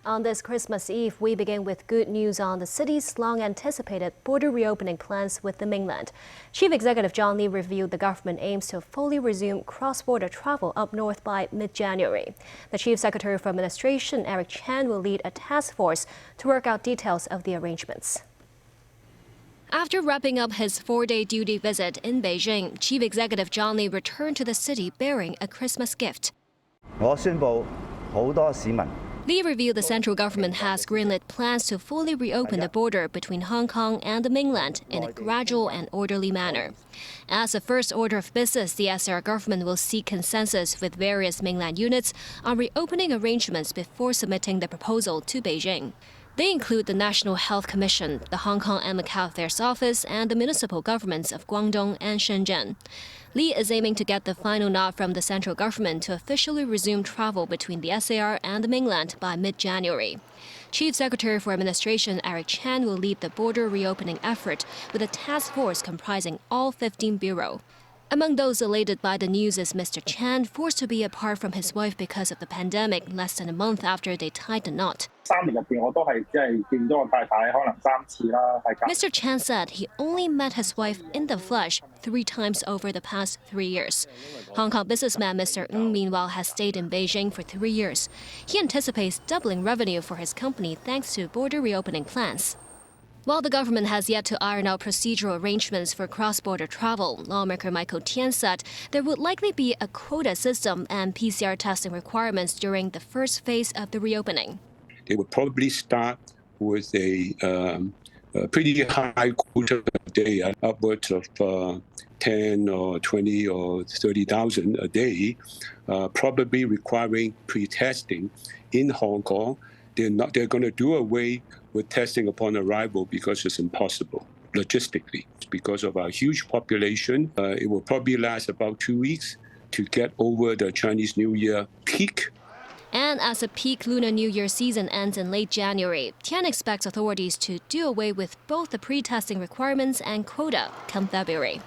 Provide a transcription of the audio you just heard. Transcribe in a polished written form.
On this Christmas Eve, we begin with good news on the city's long-anticipated border reopening plans with the mainland. Chief Executive John Lee revealed the government aims to fully resume cross-border travel up north by mid-January. The Chief Secretary for Administration, Eric Chan, will lead a task force to work out details of the arrangements. After wrapping up his 4-day duty visit in Beijing, Chief Executive John Lee returned to the city bearing a Christmas gift. 我宣布好多市民 Lee revealed the central government has greenlit plans to fully reopen the border between Hong Kong and the mainland in a gradual and orderly manner. As a first order of business, the SAR government will seek consensus with various mainland units on reopening arrangements before submitting the proposal to Beijing. They include the National Health Commission, the Hong Kong and Macau Affairs Office, and the municipal governments of Guangdong and Shenzhen. Lee is aiming to get the final nod from the central government to officially resume travel between the SAR and the mainland by mid-January. Chief Secretary for Administration Eric Chan will lead the border reopening effort with a task force comprising all 15 bureaus. Among those elated by the news is Mr. Chan, forced to be apart from his wife because of the pandemic less than a month after they tied the knot. Mr. Chan said he only met his wife in the flesh 3 times over the past 3 years. Hong Kong businessman Mr. Ng, meanwhile, has stayed in Beijing for 3 years. He anticipates doubling revenue for his company thanks to border reopening plans. While the government has yet to iron out procedural arrangements for cross-border travel, lawmaker Michael Tian said there would likely be a quota system and PCR testing requirements during the first phase of the reopening. They would probably start with a pretty high quota a day, upwards of 10 or 20 or 30,000 a day, probably requiring pre-testing in Hong Kong. They're going to do away with testing upon arrival because it's impossible logistically. Because of our huge population, it will probably last about 2 weeks to get over the Chinese New Year peak. And as the peak Lunar New Year season ends in late January, Tian expects authorities to do away with both the pre-testing requirements and quota come February.